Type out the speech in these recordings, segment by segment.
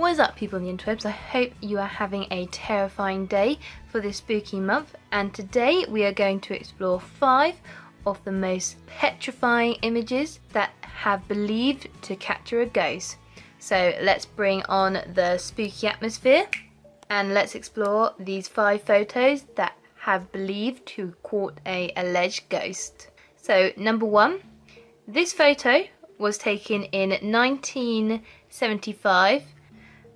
What is up, people on the interwebs? I hope you are having a terrifying day for this spooky month, and today we are going to explore 5 of the most petrifying images that have believed to capture a ghost. So let's bring on the spooky atmosphere and let's explore these 5 photos that have believed to caught a alleged ghost. So number 1, this photo was taken in 1975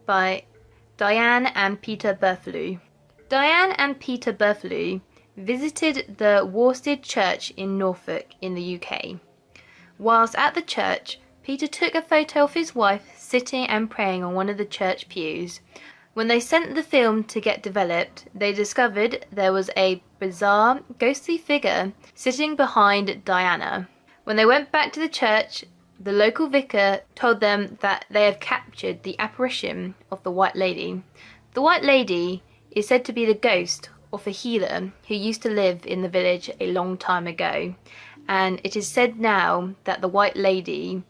by Diane and Peter Berthelou. Diane and Peter Berthelou visited the Worsted Church in Norfolk in the UK. Whilst at the church, Peter took a photo of his wife sitting and praying on one of the church pews. When they sent the film to get developed, they discovered there was a bizarre, ghostly figure sitting behind Diana. When they went back to the church, the local vicar told them that they have captured the apparition of the White Lady. The White Lady is said to be the ghost of a healer who used to live in the village a long time ago, and it is said now that the White Lady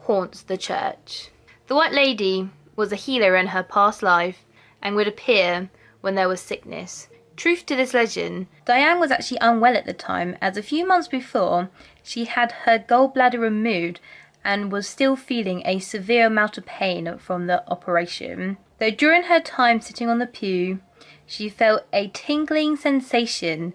haunts the church. The White Lady was a healer in her past life and would appear when there was sickness. Truth to this legend, Diane was actually unwell at the time, as a few months before she had her gallbladder removed and was still feeling a severe amount of pain from the operation. Though during her time sitting on the pew, she felt a tingling sensation,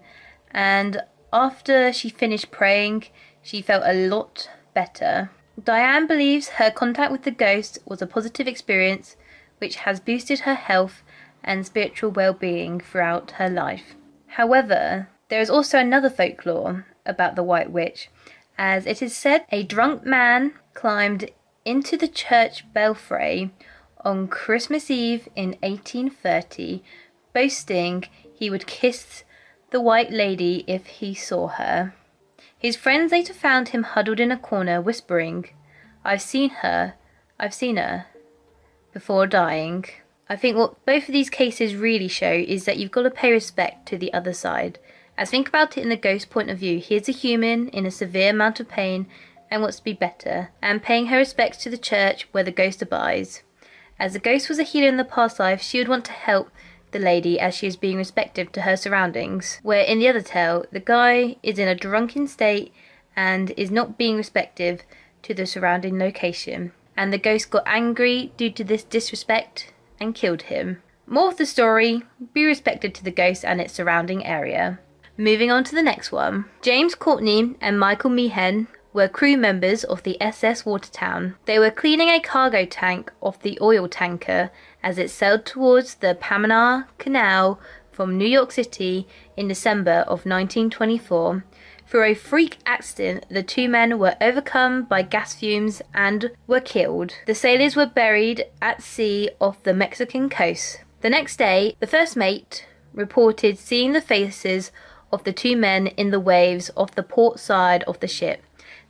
and after she finished praying, she felt a lot better. Diane believes her contact with the ghost was a positive experience which has boosted her health and spiritual well-being throughout her life. However, there is also another folklore about the White Witch, as it is said a drunk man climbed into the church belfry on Christmas Eve in 1830, boasting he would kiss the White Lady if he saw her. His friends later found him huddled in a corner whispering, I've seen her, before dying. I think what both of these cases really show is that you've got to pay respect to the other side. As think about it in the ghost point of view, here's a human in a severe amount of pain and wants to be better, and paying her respects to the church where the ghost abides. As the ghost was a healer in the past life, she would want to help the lady as she is being respectful to her surroundings. Where in the other tale, the guy is in a drunken state and is not being respectful to the surrounding location, and the ghost got angry due to this disrespect and killed him. More of the story, be respected to the ghost and its surrounding area. Moving on to the next one. James Courtney and Michael Meehan were crew members of the USS Watertown. They were cleaning a cargo tank off the oil tanker as it sailed towards the Panama Canal from New York City in December of 1924. Through a freak accident, the 2 men were overcome by gas fumes and were killed. The sailors were buried at sea off the Mexican coast. The next day, the first mate reported seeing the faces of the 2 men in the waves off the port side of the ship.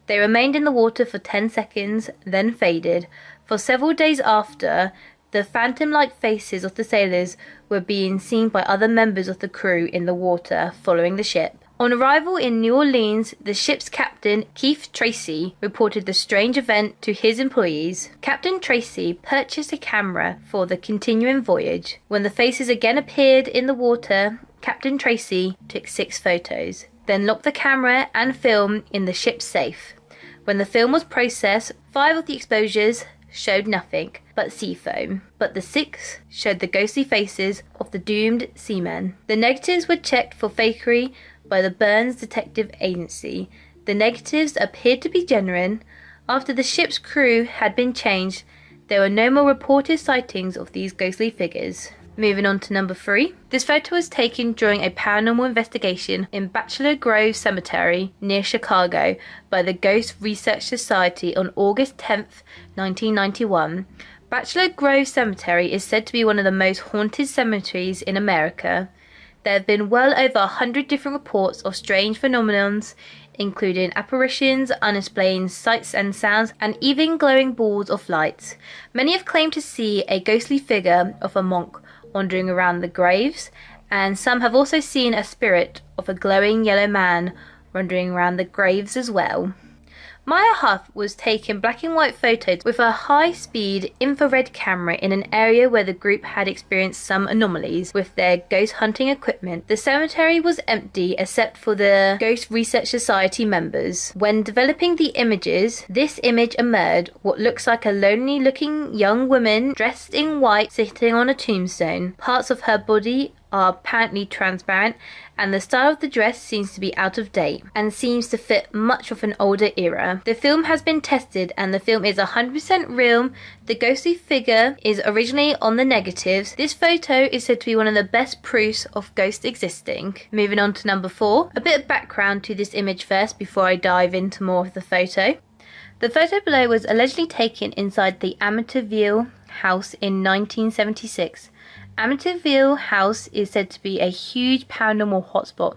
They remained in the water for 10 seconds, then faded. For several days after, the phantom-like faces of the sailors were being seen by other members of the crew in the water following the ship. On arrival in New Orleans, the ship's captain, Keith Tracy, reported the strange event to his employees. Captain Tracy purchased a camera for the continuing voyage. When the faces again appeared in the water, Captain Tracy took 6 photos, then locked the camera and film in the ship's safe. When the film was processed, 5 of the exposures showed nothing but sea foam, but the 6 showed the ghostly faces of the doomed seamen. The negatives were checked for fakery by the Burns Detective Agency. The negatives appeared to be genuine. After the ship's crew had been changed, there were no more reported sightings of these ghostly figures. Moving on to number 3. This photo was taken during a paranormal investigation in Bachelor Grove Cemetery near Chicago by the Ghost Research Society on August 10th, 1991. Bachelor Grove Cemetery is said to be one of the most haunted cemeteries in America. There have been well over 100 different reports of strange phenomenons, including apparitions, unexplained sights and sounds, and even glowing balls of light. Many have claimed to see a ghostly figure of a monk wandering around the graves, and some have also seen a spirit of a glowing yellow man wandering around the graves as well. Maya Huff was taking black and white photos with a high-speed infrared camera in an area where the group had experienced some anomalies with their ghost hunting equipment. The cemetery was empty except for the Ghost Research Society members. When developing the images, this image emerged what looks like a lonely-looking young woman dressed in white sitting on a tombstone. Parts of her body are apparently transparent, and the style of the dress seems to be out of date and seems to fit much of an older era. The film has been tested and the film is 100% real. The ghostly figure is originally on the negatives. This photo is said to be one of the best proofs of ghosts existing. Moving on to number 4. A bit of background to this image first before I dive into more of the photo. The photo below was allegedly taken inside the Amityville house in 1976. Amityville House is said to be a huge paranormal hotspot,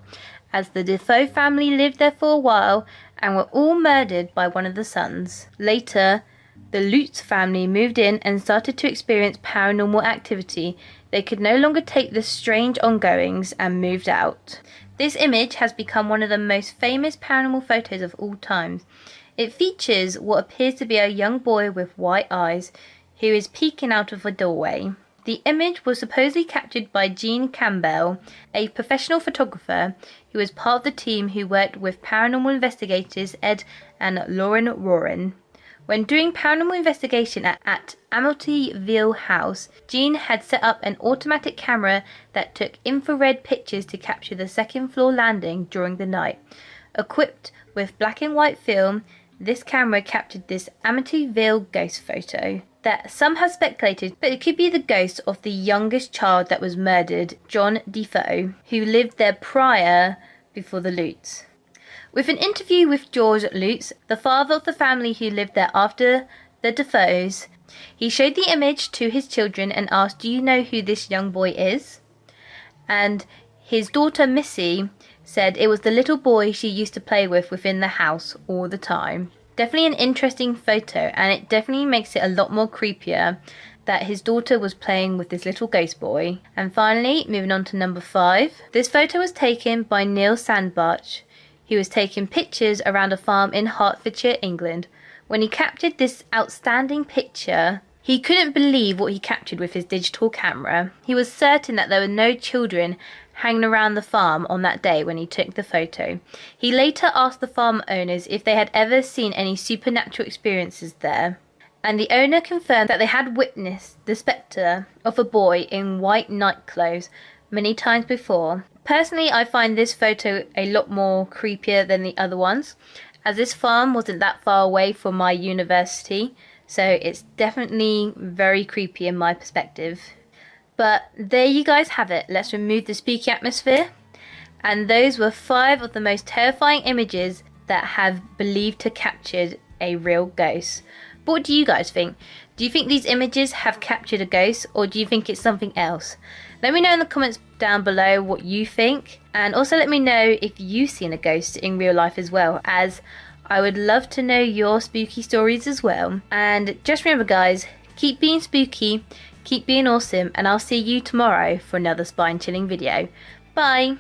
as the Defoe family lived there for a while and were all murdered by one of the sons. Later, the Lutz family moved in and started to experience paranormal activity. They could no longer take the strange ongoings and moved out. This image has become one of the most famous paranormal photos of all time. It features what appears to be a young boy with white eyes who is peeking out of a doorway. The image was supposedly captured by Gene Campbell, a professional photographer who was part of the team who worked with paranormal investigators Ed and Lauren Warren. When doing paranormal investigation at Amityville House, Gene had set up an automatic camera that took infrared pictures to capture the second floor landing during the night. Equipped with black and white film, this camera captured this Amityville ghost photo that some have speculated, but it could be the ghost of the youngest child that was murdered, John Defoe, who lived there before the Lutz. With an interview with George Lutz, the father of the family who lived there after the Defoes, he showed the image to his children and asked, "Do you know who this young boy is?" And his daughter Missy said it was the little boy she used to play with within the house all the time. Definitely an interesting photo, and it definitely makes it a lot more creepier that his daughter was playing with this little ghost boy. And finally, moving on to number 5. This photo was taken by Neil Sandbach, who was taking pictures around a farm in Hertfordshire, England. When he captured this outstanding picture, he couldn't believe what he captured with his digital camera. He was certain that there were no children hanging around the farm on that day when he took the photo. He later asked the farm owners if they had ever seen any supernatural experiences there, and the owner confirmed that they had witnessed the spectre of a boy in white nightclothes many times before. Personally, I find this photo a lot more creepier than the other ones, as this farm wasn't that far away from my university, so it's definitely very creepy in my perspective. But there you guys have it. Let's remove the spooky atmosphere. And those were 5 of the most terrifying images that have believed to captured a real ghost. But what do you guys think? Do you think these images have captured a ghost, or do you think it's something else? Let me know in the comments down below what you think, and also let me know if you've seen a ghost in real life as well, as I would love to know your spooky stories as well. And just remember guys, keep being spooky, keep being awesome, and I'll see you tomorrow for another spine chilling video. Bye!